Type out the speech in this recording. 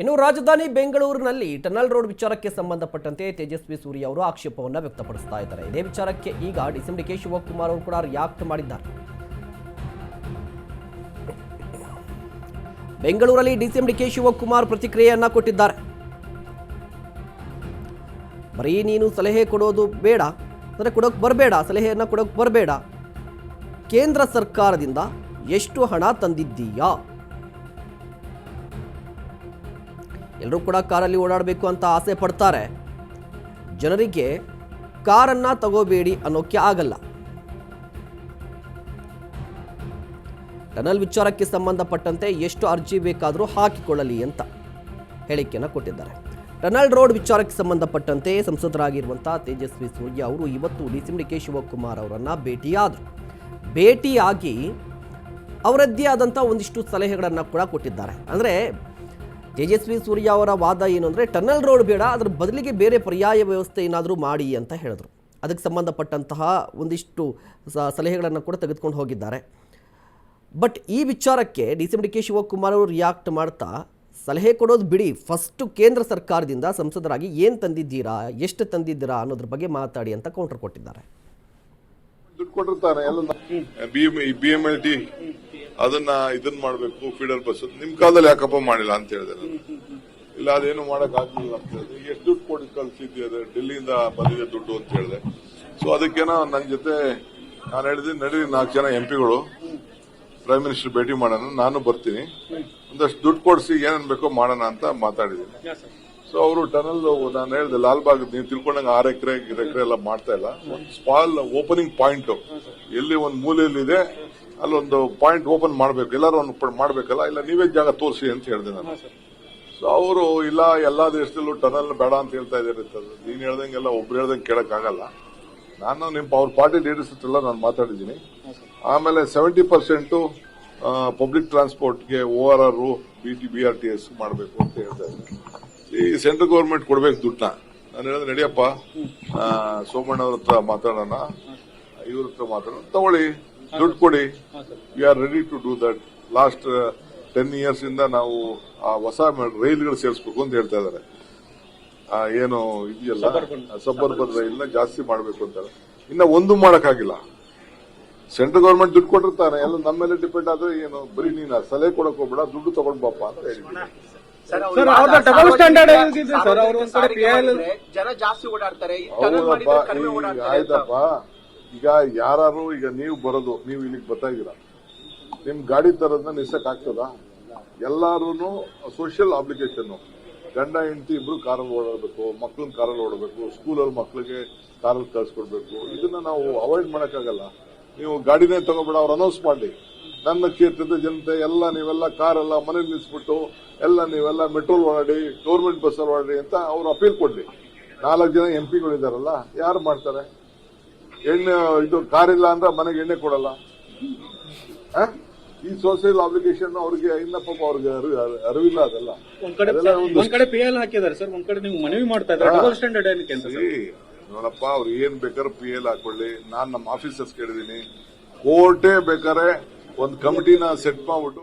ಇನ್ನು ರಾಜಧಾನಿ ಬೆಂಗಳೂರಿನಲ್ಲಿ ಟನಲ್ ರೋಡ್ ವಿಚಾರಕ್ಕೆ ಸಂಬಂಧಪಟ್ಟಂತೆ ತೇಜಸ್ವಿ ಸೂರ್ಯ ಅವರು ಆಕ್ಷೇಪವನ್ನು ವ್ಯಕ್ತಪಡಿಸ್ತಾ ಇದ್ದಾರೆ. ಇದೇ ವಿಚಾರಕ್ಕೆ ಈಗ ಡಿಕೆ ಶಿವಕುಮಾರ್ ಅವರು ಕೂಡ ರಿಯಾಕ್ಟ್ ಮಾಡಿದ್ದಾರೆ. ಬೆಂಗಳೂರಲ್ಲಿ ಡಿಕೆ ಶಿವಕುಮಾರ್ ಪ್ರತಿಕ್ರಿಯೆಯನ್ನ ಕೊಟ್ಟಿದ್ದಾರೆ. ಬರೀ ನೀನು ಸಲಹೆ ಕೊಡೋದು ಬೇಡ, ಅಂದರೆ ಕೊಡೋಕೆ ಬರಬೇಡ, ಸಲಹೆಯನ್ನು ಕೊಡೋಕೆ ಬರಬೇಡ. ಕೇಂದ್ರ ಸರ್ಕಾರದಿಂದ ಎಷ್ಟು ಹಣ ತಂದಿದ್ದೀಯಾ? ಎಲ್ಲರೂ ಕೂಡ ಕಾರಲ್ಲಿ ಓಡಾಡಬೇಕು ಅಂತ ಆಸೆ ಪಡ್ತಾರೆ. ಜನರಿಗೆ ಕಾರನ್ನು ತಗೋಬೇಡಿ ಅನ್ನೋಕ್ಕೆ ಆಗಲ್ಲ. ಟನಲ್ ವಿಚಾರಕ್ಕೆ ಸಂಬಂಧಪಟ್ಟಂತೆ ಎಷ್ಟು ಅರ್ಜಿ ಬೇಕಾದರೂ ಹಾಕಿಕೊಳ್ಳಲಿ ಅಂತ ಹೇಳಿಕೆಯನ್ನು ಕೊಟ್ಟಿದ್ದಾರೆ. ಟನಲ್ ರೋಡ್ ವಿಚಾರಕ್ಕೆ ಸಂಬಂಧಪಟ್ಟಂತೆ ಸಂಸದರಾಗಿರುವಂಥ ತೇಜಸ್ವಿ ಸೂರ್ಯ ಅವರು ಇವತ್ತು ಡಿಕೆ ಶಿವಕುಮಾರ್ ಅವರನ್ನು ಭೇಟಿಯಾಗಿ ಅವರದ್ದೇ ಆದಂಥ ಒಂದಿಷ್ಟು ಸಲಹೆಗಳನ್ನು ಕೂಡ ಕೊಟ್ಟಿದ್ದಾರೆ. ಅಂದರೆ ತೇಜಸ್ವಿ ಸೂರ್ಯ ಅವರ ವಾದ ಏನು ಅಂದರೆ ಟನಲ್ ರೋಡ್ ಬೇಡ, ಅದರ ಬದಲಿಗೆ ಬೇರೆ ಪರ್ಯಾಯ ವ್ಯವಸ್ಥೆ ಏನಾದರೂ ಮಾಡಿ ಅಂತ ಹೇಳಿದ್ರು. ಅದಕ್ಕೆ ಸಂಬಂಧಪಟ್ಟಂತಹ ಒಂದಿಷ್ಟು ಸಲಹೆಗಳನ್ನು ಕೂಡ ತೆಗೆದುಕೊಂಡು ಹೋಗಿದ್ದಾರೆ. ಬಟ್ ಈ ವಿಚಾರಕ್ಕೆ ಡಿಕೆ ಶಿವಕುಮಾರ್ ಅವರು ರಿಯಾಕ್ಟ್ ಮಾಡ್ತಾ, ಸಲಹೆ ಕೊಡೋದು ಬಿಡಿ, ಫಸ್ಟು ಕೇಂದ್ರ ಸರ್ಕಾರದಿಂದ ಸಂಸದರಾಗಿ ಏನು ತಂದಿದ್ದೀರಾ, ಎಷ್ಟು ತಂದಿದ್ದೀರಾ ಅನ್ನೋದ್ರ ಬಗ್ಗೆ ಮಾತಾಡಿ ಅಂತ ಕೌಂಟರ್ ಕೊಟ್ಟಿದ್ದಾರೆ. ದುಡ್ಡು ಕೊಟ್ಟಿರ್ತಾರೆ BMLT ಅದನ್ನ ಇದನ್ನ ಮಾಡಬೇಕು, ಫೀಡರ್ ಬಸ್ ನಿಮ್ ಕಾಲದಲ್ಲಿ ಯಾಕಪ್ಪ ಮಾಡಿಲ್ಲ ಅಂತ ಹೇಳಿದೆ ನಾನು. ಇಲ್ಲ ಅದೇನು ಮಾಡಕ್ ಆಗ್ಲಿಲ್ಲ ಅಂತ ಹೇಳಿದೆ. ಎಷ್ಟು ದುಡ್ಡು ಕೊಡಿ ಕಳ್ಸಿದ್ದೆ, ಡೆಲ್ಲಿಯಿಂದ ಬಂದಿದೆ ದುಡ್ಡು ಅಂತ ಹೇಳಿದೆ. ಸೊ ಅದಕ್ಕೇನೋ ನನ್ನ ಜೊತೆ ನಾನು ಹೇಳಿದ್ದೀನಿ, ನಡೀರಿ 4 ಜನ ಎಂಪಿಗಳು ಪ್ರೈಮ್ ಮಿನಿಸ್ಟರ್ ಭೇಟಿ ಮಾಡೋಣ, ನಾನು ಬರ್ತೀನಿ, ಒಂದಷ್ಟು ದುಡ್ಡು ಕೊಡಿಸಿ ಏನೇನ್ ಬೇಕೋ ಮಾಡೋಣ ಅಂತ ಮಾತಾಡಿದ್ದೀನಿ. ಸೊ ಅವರು ಟನಲ್ ನಾನು ಹೇಳಿದೆ ಲಾಲ್ಬಾಗ್ ನೀವು ತಿಳ್ಕೊಂಡಂಗೆ 6 ಎಕರೆ ಎಲ್ಲ ಮಾಡ್ತಾ ಇಲ್ಲ, ಒಂದು ಸ್ಮಾಲ್ ಓಪನಿಂಗ್ ಪಾಯಿಂಟ್ ಎಲ್ಲಿ ಒಂದು ಮೂಲೆಯಲ್ಲಿದೆ ಅಲ್ಲೊಂದು ಪಾಯಿಂಟ್ ಓಪನ್ ಮಾಡಬೇಕು, ಎಲ್ಲರೂ ಒಂದು ಮಾಡಬೇಕಲ್ಲ, ಇಲ್ಲ ನೀವೇ ಜಾಗ ತೋರಿಸಿ ಅಂತ ಹೇಳಿದೆ ನಾನು. ಸೊ ಅವರು ಇಲ್ಲ ಎಲ್ಲಾ ದೇಶದಲ್ಲೂ ಟನಲ್ ಬೇಡ ಅಂತ ಹೇಳ್ತಾ ಇದ್ದಾರೆ. ನೀನ್ ಹೇಳ್ದಂಗೆಲ್ಲ ಒಬ್ರು ಹೇಳ್ದಂಗೆ ಕೇಳಕ್ಕಾಗಲ್ಲ. ನಾನು ಅವ್ರ ಪಾರ್ಟಿ ಲೀಡರ್ಸ್ ಹತ್ರ ನಾನು ಮಾತಾಡಿದ್ದೀನಿ. ಆಮೇಲೆ 70% ಪಬ್ಲಿಕ್ ಟ್ರಾನ್ಸ್ಪೋರ್ಟ್ಗೆ ORR BRTS ಮಾಡಬೇಕು ಅಂತ ಹೇಳ್ತಾ ಇದ್ದಾರೆ. ಈ ಸೆಂಟ್ರಲ್ ಗವರ್ಮೆಂಟ್ ಕೊಡ್ಬೇಕು ದುಡ್ಡನ್ನ. ನಾನು ಹೇಳಿದ್ರೆ ನಡಿಯಪ್ಪ ಸೋಮಣ್ಣ ಅವ್ರ ಹತ್ರ ಮಾತಾಡೋಣ, ಇವ್ರ ಹತ್ರ ಮಾತಾಡೋಣ, ತಗೊಳ್ಳಿ ದುಡ್ಡು ಕೊಡಿ, we are ready to do that. Last 10 years ಇಂದ ನಾವು ಆ ಹೊಸ ರೈಲ್ಗಳು ಸೇರಿಸಬೇಕು ಅಂತ ಹೇಳ್ತಾ ಇದಾರೆ. ಏನು ಇದೆಯಲ್ಲ ಸಬರ್ಬನ್ ರೈಲ್ನ ಜಾಸ್ತಿ ಮಾಡಬೇಕು ಅಂತಾರೆ. ಇನ್ನ ಒಂದು ಮಾಡಕ್ಕಾಗಿಲ್ಲ. ಸೆಂಟ್ರಲ್ ಗವರ್ಮೆಂಟ್ ದುಡ್ಡು ಕೊಟ್ಟಿರ್ತಾನೆ, ಎಲ್ಲ ನಮ್ಮ ಮೇಲೆ ಡಿಪೆಂಡ್ ಆದ್ರೆ ಏನು, ಬರೀ ನೀನು ಸಲಹೆ ಕೊಡಕ್ ಹೋಗ್ಬೇಡ, ದುಡ್ಡು ತಗೊಂಡ್ ಬಾಪ ಅಂತ ಹೇಳಿದ್ದೀನಿ. ಆಯ್ತಪ್ಪ, ಈಗ ಯಾರು ಈಗ ನೀವು ಬರೋದು, ನೀವು ಇಲ್ಲಿಗೆ ಬರ್ತಾ ಇದ್ದೀರಾ, ನಿಮ್ ಗಾಡಿ ತರೋದನ್ನ ನಿಲ್ಸಕ್ ಆಗ್ತದ? ಎಲ್ಲಾರು ಸೋಷಿಯಲ್ ಅಬ್ಲಿಗೇಷನ್, ಗಂಡ ಹೆಂಡತಿ ಇಬ್ರು ಕಾರಲ್ಲಿ ಓಡಾಡಬೇಕು, ಮಕ್ಳನ್ನ ಕಾರಲ್ಲಿ ಓಡಬೇಕು, ಸ್ಕೂಲಲ್ಲಿ ಮಕ್ಳಿಗೆ ಕಾರಲ್ಲಿ ಕಳ್ಸಿಕೊಡ್ಬೇಕು. ಇದನ್ನ ನಾವು ಅವಾಯ್ಡ್ ಮಾಡಕ್ಕಾಗಲ್ಲ. ನೀವು ಗಾಡಿನೇ ತಗೋಬೇಡ, ಅವ್ರು ಅನೌನ್ಸ್ ಮಾಡಿ, ನನ್ನ ಕ್ಷೇತ್ರದ ಜನತೆ ಎಲ್ಲ ನೀವೆಲ್ಲ ಕಾರೆಲ್ಲ ಮನೇಲಿ ನಿಲ್ಸ್ಬಿಟ್ಟು ಎಲ್ಲ ನೀವೆಲ್ಲ ಮೆಟ್ರೋಲ್ ಓಡಾಡಿ, ಗೌರ್ಮೆಂಟ್ ಬಸ್ಸಲ್ಲಿ ಓಡಾಡಿ ಅಂತ ಅವ್ರು ಅಪೀಲ್ ಕೊಡ್ಲಿ. 4 ಜನ MP ಗಳಿದಾರಲ್ಲ, ಯಾರು ಮಾಡ್ತಾರೆ? ಎಣ್ಣೆ ಇದು ಕಾರಿಲ್ಲ ಅಂದ್ರೆ ಮನೆಗೆ ಎಣ್ಣೆ ಕೊಡಲ್ಲ. ಈ ಸೋಷಿಯಲ್ ಅಬ್ಲಿಗೇಷನ್ ಅವ್ರಿಗೆ ಇನ್ನ ಪಾಪ ಅವ್ರಿಗೆ ಅರಿವಿಲ್ಲ. ಅದೆಲ್ಲ ಒಂದ್ ಕಡೆ PL ಹಾಕಿದ್ದಾರೆ ಸರ್, ಒಂದ್ ಕಡೆ ನೀವು ಮನವಿ ಮಾಡ್ತಾ ಇದ್ದಾರೆ ಡಬಲ್ ಸ್ಟ್ಯಾಂಡರ್ಡ್ ಏನಕ್ಕೆ ಅಂತ. ನೋಡಪ್ಪ, ಅವ್ರು ಏನ್ ಬೇಕಾದ್ರೆ PL ಹಾಕೊಳ್ಳಿ. ನಾನ್ ನಮ್ಮ ಆಫೀಸರ್ಸ್ ಕೇಳಿದೀನಿ, ಕೋರ್ಟೇ ಬೇಕಾದ್ರೆ ಒಂದು ಕಮಿಟಿನ ಸೆಟ್ ಮಾಡ್ಬಿಟ್ಟು